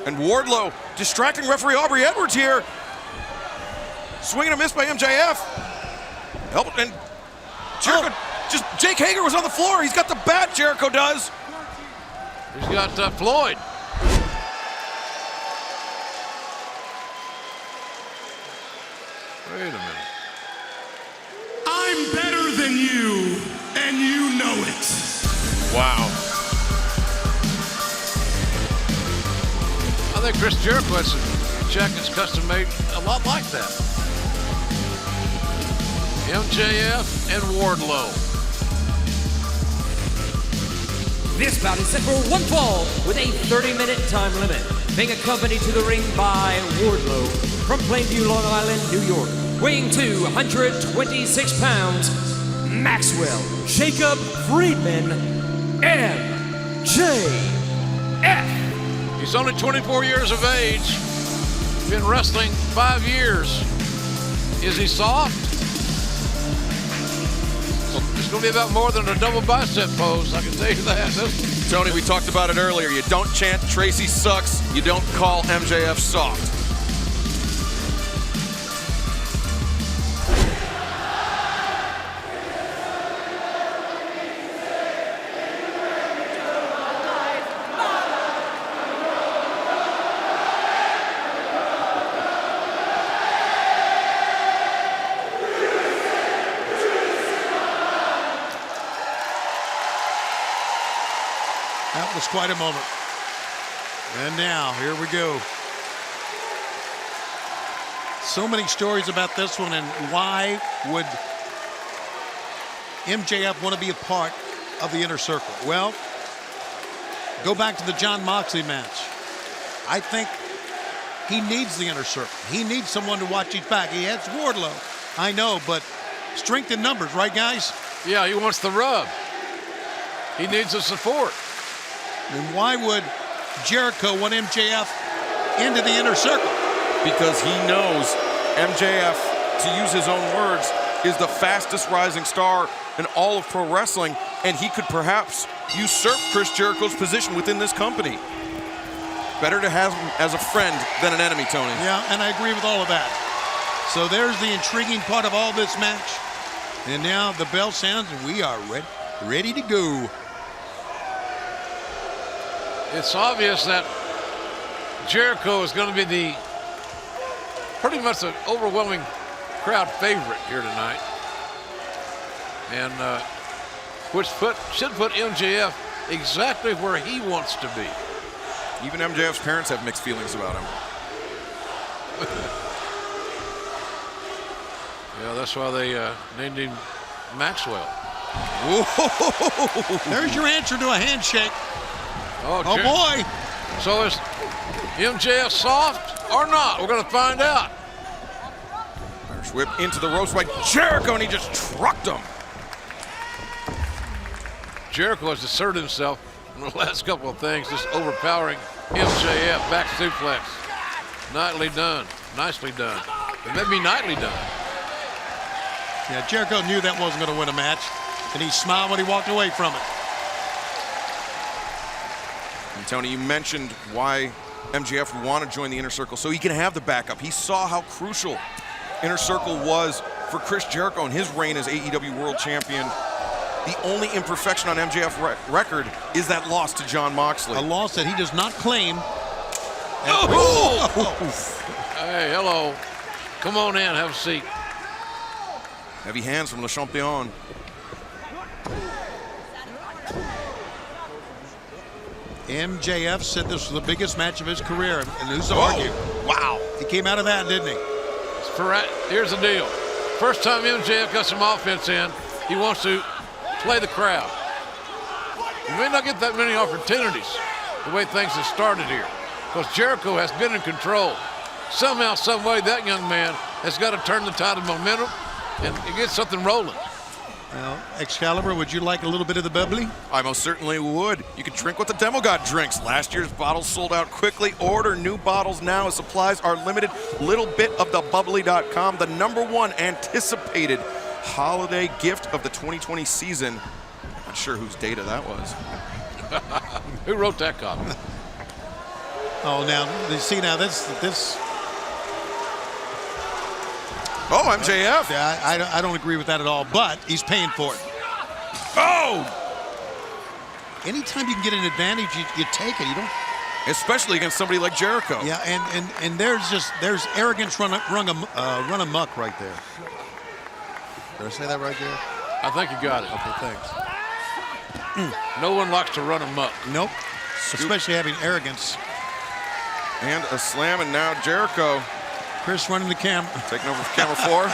And Wardlow distracting referee Aubrey Edwards here. Swing and a miss by MJF. Help, and Jericho, just Jake Hager was on the floor. He's got the bat, Jericho does. He's got Floyd. Wait a minute. I'm better than you, and you know it. Wow. I think Chris Jericho has some jackets custom made a lot like that. MJF and Wardlow. This bout is set for one fall with a 30-minute time limit. Being accompanied to the ring by Wardlow from Plainview, Long Island, New York. Weighing 226 pounds, Maxwell Jacob Friedman, MJF. He's only 24 years of age. Been wrestling 5 years. Is he soft? It's going to be about more than a double bicep pose, I can tell you that. Tony, we talked about it earlier. You don't chant Tracy sucks. You don't call MJF soft. That was quite a moment. And now, here we go. So many stories about this one, and why would MJF want to be a part of the Inner Circle? Well, go back to the Jon Moxley match. I think he needs the Inner Circle. He needs someone to watch his back. He has Wardlow. I know, but strength in numbers, right, guys? Yeah, he wants the rub. He needs the support. And why would Jericho want MJF into the Inner Circle? Because he knows MJF, to use his own words, is the fastest rising star in all of pro wrestling, and he could perhaps usurp Chris Jericho's position within this company. Better to have him as a friend than an enemy, Tony. Yeah, and I agree with all of that. So there's the intriguing part of all this match. And now the bell sounds, and we are ready to go. It's obvious that Jericho is going to be pretty much an overwhelming crowd favorite here tonight. And which should put MJF exactly where he wants to be. Even MJF's parents have mixed feelings about him. Yeah, that's why they named him Maxwell. Whoa. There's your answer to a handshake. Oh boy. So is MJF soft or not? We're going to find out. Irish whip into the ropes by Jericho, and he just trucked him. Jericho has asserted himself in the last couple of things, just overpowering MJF. Back suplex. Nicely done. Nicely done. It may be nightly done. Yeah, Jericho knew that wasn't going to win a match, and he smiled when he walked away from it. And Tony, you mentioned why MJF would want to join the Inner Circle so he can have the backup. He saw how crucial Inner Circle was for Chris Jericho in his reign as AEW World Champion. The only imperfection on MJF's record is that loss to Jon Moxley. A loss that he does not claim. Hey, hello. Come on in, have a seat. Heavy hands from Le Champion. MJF said this was the biggest match of his career, and who's to argue? Wow. He came out of that, didn't he? Here's the deal. First time MJF got some offense in, he wants to play the crowd. You may not get that many opportunities the way things have started here, because Jericho has been in control. Somehow, some way, that young man has got to turn the tide of momentum and get something rolling. Well, Excalibur, would you like a little bit of the bubbly? I most certainly would. You can drink what the Demo God drinks. Last year's bottles sold out quickly. Order new bottles now as supplies are limited. Littlebitofthebubbly.com, the #1 anticipated holiday gift of the 2020 season. Not sure whose data that was. Who wrote that copy? Oh, now, see, now this. Oh, MJF. Yeah, I don't agree with that at all, but he's paying for it. Oh! Anytime you can get an advantage, you take it. You don't. Especially against somebody like Jericho. Yeah, and there's arrogance run amok right there. Did I say that right there? I think you got it. Okay, thanks. No one likes to run amok. Nope. Especially having arrogance. And a slam, and now Jericho Chris running the camera. taking over for camera 4.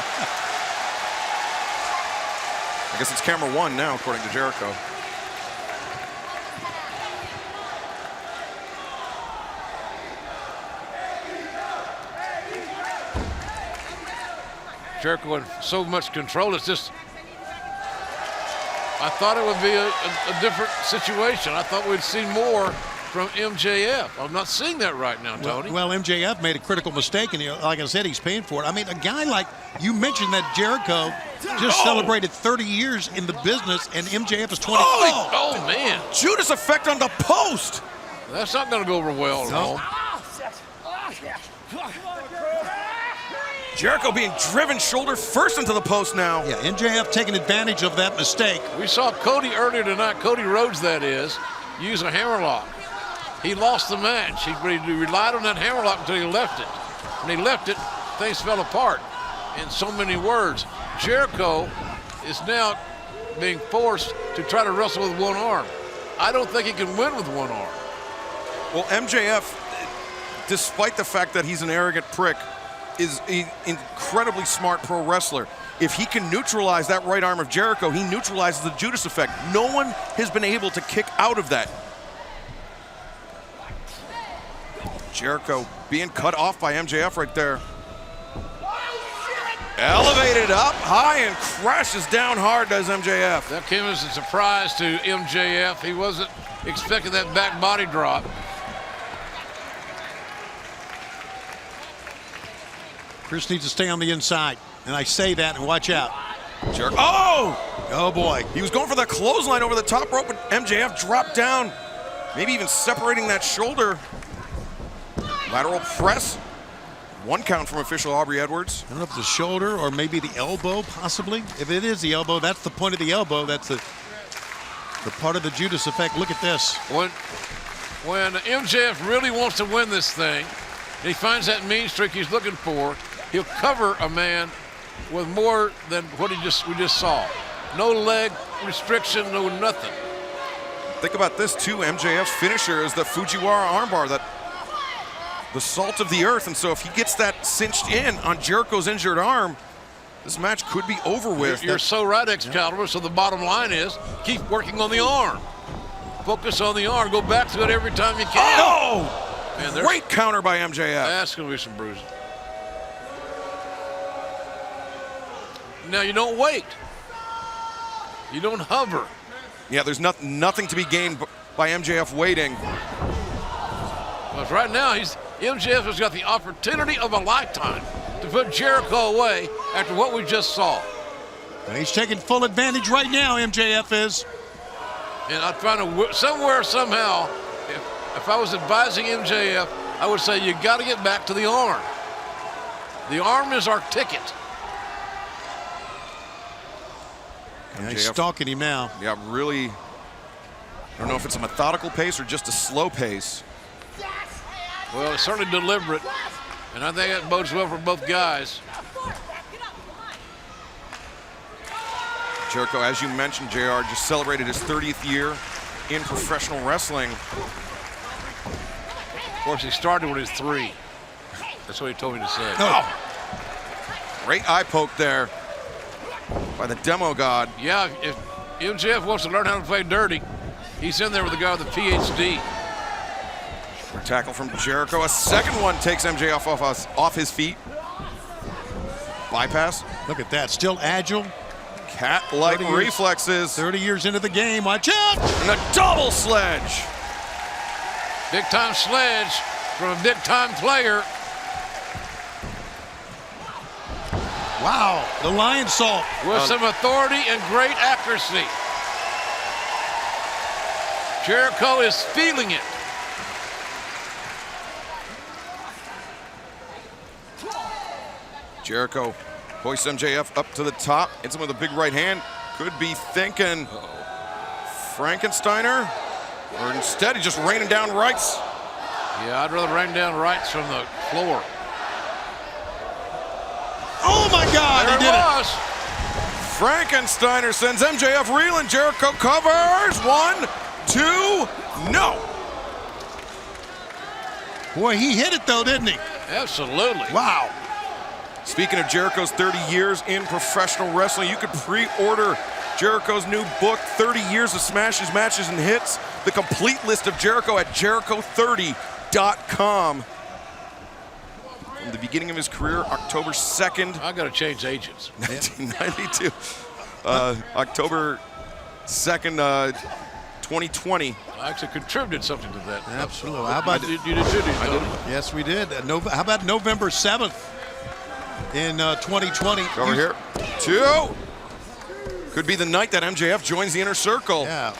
I guess it's camera 1 now, according to Jericho. Jericho in so much control. It's just, I thought it would be a different situation. I thought we'd see more from MJF. I'm not seeing that right now, Tony. Well, MJF made a critical mistake, and like I said, he's paying for it. I mean, a guy like, you mentioned that Jericho just celebrated 30 years in the business, and MJF is 20. Oh, man. Judas effect on the post. That's not going to go over well at all. Jericho being driven shoulder first into the post now. Yeah, MJF taking advantage of that mistake. We saw Cody earlier tonight, Cody Rhodes that is, use a hammerlock. He lost the match. He relied on that hammerlock until he left it. When he left it, things fell apart. In so many words, Jericho is now being forced to try to wrestle with one arm. I don't think he can win with one arm. Well, MJF, despite the fact that he's an arrogant prick, is an incredibly smart pro wrestler. If he can neutralize that right arm of Jericho, he neutralizes the Judas effect. No one has been able to kick out of that. Jericho being cut off by MJF right there. Elevated up high and crashes down hard, does MJF. That came as a surprise to MJF. He wasn't expecting that back body drop. Chris needs to stay on the inside, and I say that, and watch out. Jericho. Oh! Oh, boy. He was going for the clothesline over the top rope, but MJF dropped down, maybe even separating that shoulder. Lateral press. 1 count from official Aubrey Edwards. I don't know if it's the shoulder or maybe the elbow, possibly. If it is the elbow, that's the point of the elbow. That's the part of the Judas effect. Look at this. When MJF really wants to win this thing, he finds that mean streak he's looking for, he'll cover a man with more than what we just saw. No leg restriction, no nothing. Think about this too. MJF's finisher is the Fujiwara armbar, the salt of the earth, and so if he gets that cinched in on Jericho's injured arm, this match could be over with. You're so right, Excalibur. So the bottom line is keep working on the arm. Focus on the arm. Go back to it every time you can. Oh! Man, great counter by MJF. That's going to be some bruising. Now, you don't wait. You don't hover. Yeah, there's nothing to be gained by MJF waiting. Because right now, MJF has got the opportunity of a lifetime to put Jericho away after what we just saw. He's taking full advantage right now, MJF is. And I'd find somewhere, somehow, if I was advising MJF, I would say you got to get back to the arm. The arm is our ticket. Yeah, he's stalking him now. Yeah, really. I don't know if it's a methodical pace or just a slow pace. Well, it's certainly deliberate, and I think that bodes well for both guys. Jericho, as you mentioned, JR, just celebrated his 30th year in professional wrestling. Of course, he started when he was 3. That's what he told me to say. Oh. Great eye poke there by the demo god. Yeah, if MJF wants to learn how to play dirty, he's in there with the guy with the PhD. Tackle from Jericho. A second one takes MJF off his feet. Bypass. Look at that. Still agile. Cat-like reflexes. 30 years into the game. Watch out. And a double sledge. Big-time sledge from a big-time player. Wow. The lion salt. With some authority and great accuracy. Jericho is feeling it. Jericho hoists MJF up to the top. Hits him with a big right hand. Could be thinking Frankensteiner, or instead he's just raining down rights. Yeah, I'd rather rain down rights from the floor. Oh my God, There he it did it. was. Frankensteiner sends MJF reeling. Jericho covers. 1, 2, no. Boy, he hit it though, didn't he? Absolutely. Wow. Speaking of Jericho's 30 years in professional wrestling, you could pre-order Jericho's new book, 30 Years of Smashes, Matches, and Hits. The complete list of Jericho at Jericho30.com. From the beginning of his career, October 2nd, I got to change agents. 1992. October 2nd, 2020. I actually contributed something to that. Absolutely. How about You did too, Tony. Yes, we did. How about November 7th in 2020? Over here. 2. Could be the night that MJF joins the Inner Circle. Yeah,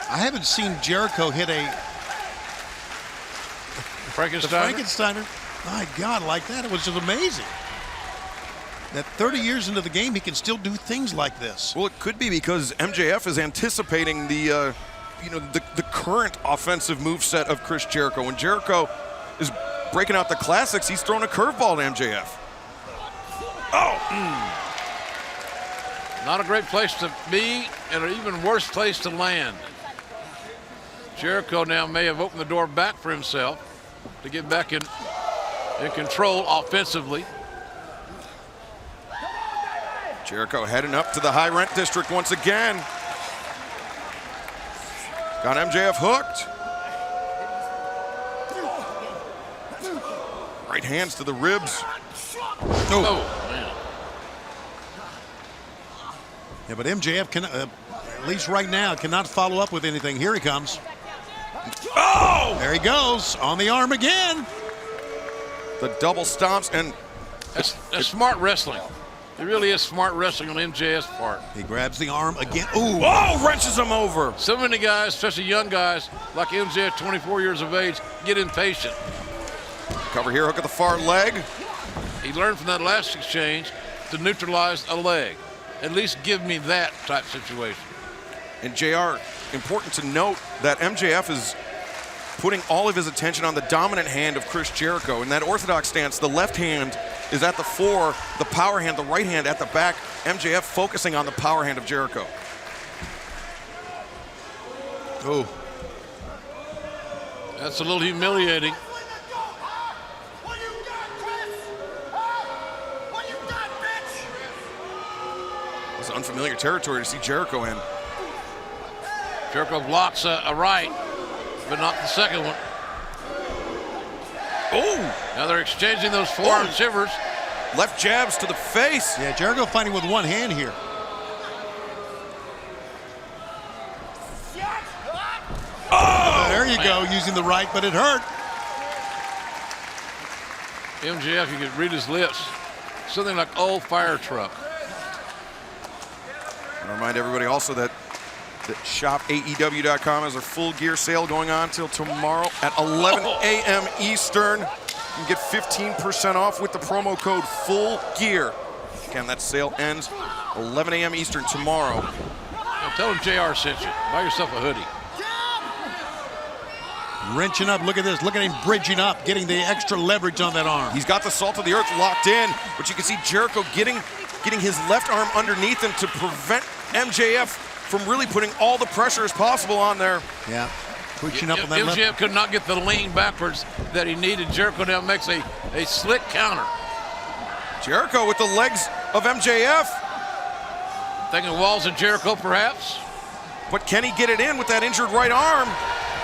I haven't seen Jericho hit the Frankenstein. Frankensteiner. My God, like that. It was just amazing. That 30 years into the game, he can still do things like this. Well, it could be because MJF is anticipating the current offensive moveset of Chris Jericho. When Jericho is breaking out the classics, he's throwing a curveball to MJF. Not a great place to be, and an even worse place to land. Jericho now may have opened the door back for himself to get back in control offensively. Jericho heading up to the high rent district once again. Got MJF hooked. Right hands to the ribs. Oh, man. Yeah, but MJF can, at least right now, cannot follow up with anything. Here he comes. Oh! There he goes, on the arm again. The double stomps, and That's smart wrestling. It really is smart wrestling on MJF's part. He grabs the arm again. Ooh. oh, wrenches him over. So many guys, especially young guys like MJF, 24 years of age, get impatient. Cover here, hook at the far leg. He learned from that last exchange to neutralize a leg. At least give me that type situation. And JR, important to note that MJF is putting all of his attention on the dominant hand of Chris Jericho. In that orthodox stance, the left hand is at the fore, the power hand, the right hand at the back. MJF focusing on the power hand of Jericho. Oh. That's a little humiliating. It's unfamiliar territory to see Jericho in. Jericho blocks a right, but not the second one. Oh! Now they're exchanging those forearm shivers. Left jabs to the face. Yeah, Jericho fighting with one hand here. Oh! There you go, using the right, but it hurt. MJF, you could read his lips. Something like old fire truck. I remind everybody also that shopaew.com has a full gear sale going on till tomorrow at 11 a.m. Eastern. You can get 15% off with the promo code FULLGEAR. Again, that sale ends 11 a.m. Eastern tomorrow. Now tell him JR sent you. Buy yourself a hoodie. Wrenching up, look at this. Look at him bridging up, getting the extra leverage on that arm. He's got the salt of the earth locked in, but you can see Jericho getting his left arm underneath him to prevent MJF from really putting all the pressure as possible on there. Yeah, pushing up on that MJF left. could not get the lean backwards that he needed. Jericho now makes a slick counter. Jericho with the legs of MJF. Thinking walls of Jericho, perhaps. But can he get it in with that injured right arm?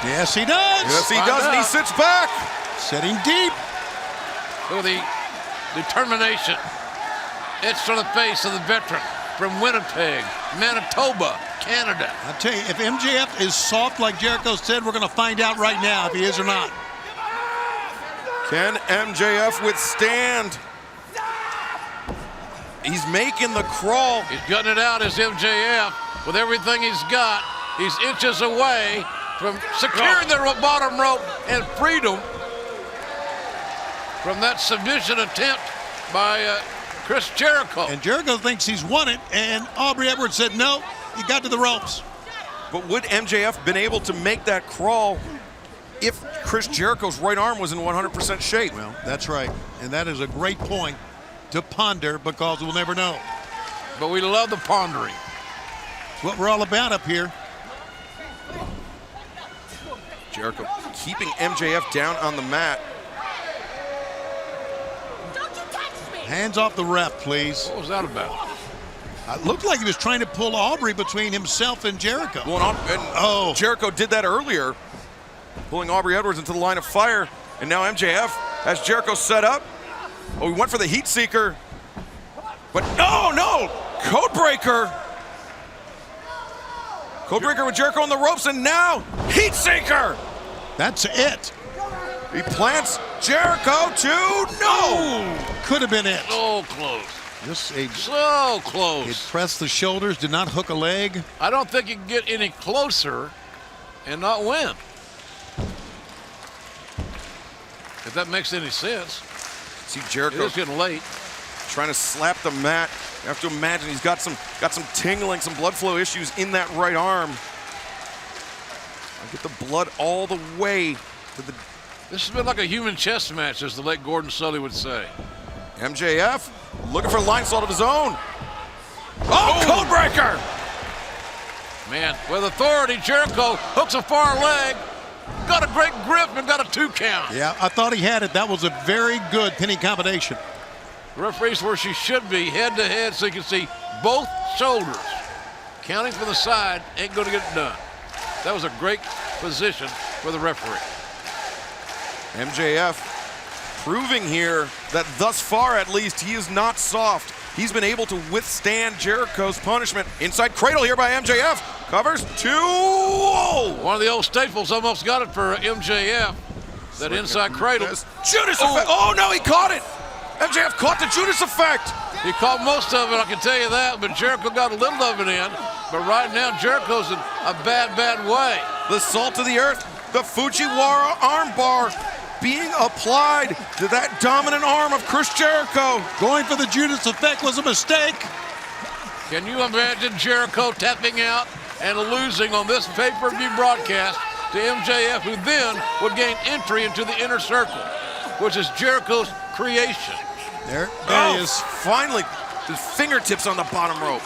Yes, he does. Yes, he does, and he sits back. Setting deep. Look at the determination. Etched on the face of the veteran from Winnipeg, Manitoba, Canada. I'll tell you, if MJF is soft like Jericho said, we're going to find out right now if he is or not. Can MJF withstand? He's making the crawl. He's gutting it out as MJF. With everything he's got, he's inches away from securing the bottom rope and freedom from that submission attempt by Chris Jericho. And Jericho thinks he's won it, and Aubrey Edwards said, no, he got to the ropes. But would MJF been able to make that crawl if Chris Jericho's right arm was in 100% shape? Well, that's right. And that is a great point to ponder, because we'll never know. But we love the pondering. It's what we're all about up here. Jericho keeping MJF down on the mat. Hands off the ref, please. What was that about? It looked like he was trying to pull Aubrey between himself and Jericho. Going on, and Jericho did that earlier, pulling Aubrey Edwards into the line of fire. And now MJF has Jericho set up. Oh, he went for the heat seeker. But no, Codebreaker. Codebreaker with Jericho on the ropes, and now heat seeker. That's it. He plants Jericho to Could have been it. So close. So close. It pressed the shoulders, did not hook a leg. I don't think you can get any closer and not win. If that makes any sense. See Jericho It's getting late. trying to slap the mat. You have to imagine he's got some tingling, some blood flow issues in that right arm. I'll get the blood all the way to the This has been like a human chess match, as the late Gordon Sully would say. MJF looking for a line salt of his own. Oh, Codebreaker! Man, with authority, Jericho hooks a far leg, got a great grip, and got a 2 count. Yeah, I thought he had it. That was a very good pinning combination. The referee's where she should be, head to head, so you can see both shoulders. Counting from the side ain't going to get it done. That was a great position for the referee. MJF proving here that thus far, at least, he is not soft. He's been able to withstand Jericho's punishment. Inside cradle here by MJF. Covers 2. One of the old staples almost got it for MJF. That inside cradle. Judas effect. Oh, no, he caught it. MJF caught the Judas effect. He caught most of it, I can tell you that, but Jericho got a little of it in. But right now, Jericho's in a bad, bad way. The salt of the earth, the Fujiwara armbar being applied to that dominant arm of Chris Jericho. Going for the Judas effect was a mistake. Can you imagine Jericho tapping out and losing on this pay-per-view broadcast to MJF, who then would gain entry into the inner circle, which is Jericho's creation? There he is. Finally, his fingertips on the bottom rope.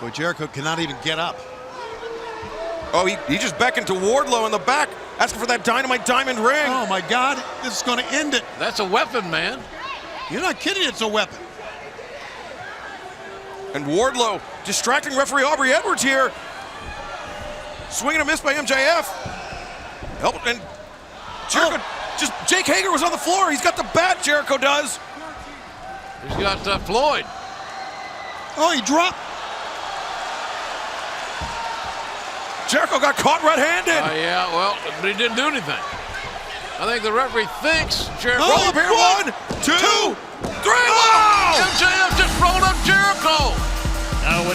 Boy, Jericho cannot even get up. Oh, he just beckoned to Wardlow in the back, asking for that Dynamite Diamond ring. Oh, my God. This is going to end it. That's a weapon, man. You're not kidding. It's a weapon. And Wardlow distracting referee Aubrey Edwards here. Swinging a miss by MJF. Help, and Jericho, just Jake Hager was on the floor. He's got the bat, Jericho does. He's got Floyd. Oh, he dropped. Jericho got caught red-handed. Yeah, well, but he didn't do anything. I think the referee thinks Jericho. Roll up here, 1, 2, 3. Oh! MJF just rolled up Jericho.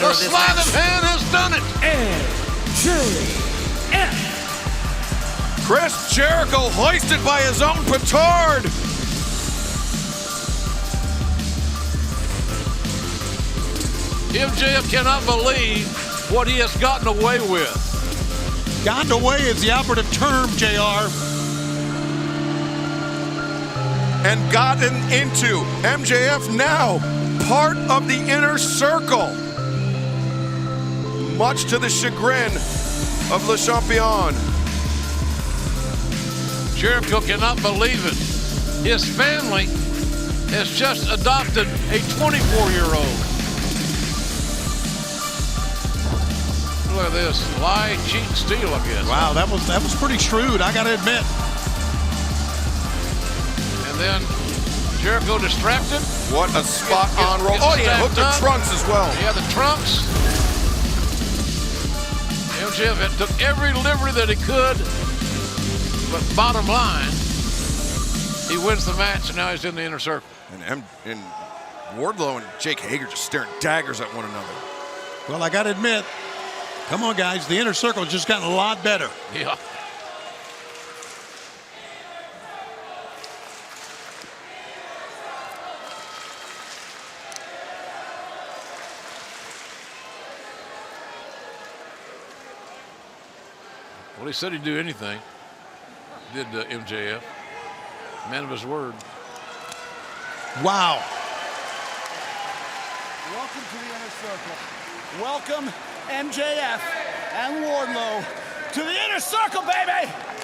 The sleight of hand has done it. MJF. Chris Jericho hoisted by his own petard. MJF cannot believe what he has gotten away with. Gotten away is the operative term, JR. And gotten into. MJF now part of the inner circle. Much to the chagrin of Le Champion. Jericho cannot believe it. His family has just adopted a 24-year-old. Look at this. Lie, cheat, steal, I guess. Wow, that was pretty shrewd, I got to admit. And then Jericho distracted. What a spot on roll. Oh, yeah, hooked the trunks as well. Yeah, the trunks. MJF took every liberty that he could, but bottom line, he wins the match, and now he's in the inner circle. And Wardlow and Jake Hager just staring daggers at one another. Well, I got to admit, Come on, guys. The inner circle has just gotten a lot better. Yeah. Well, he said he'd do anything. Did MJF. Man of his word. Wow. Welcome to the inner circle. Welcome, MJF and Wardlow, to the inner circle, baby!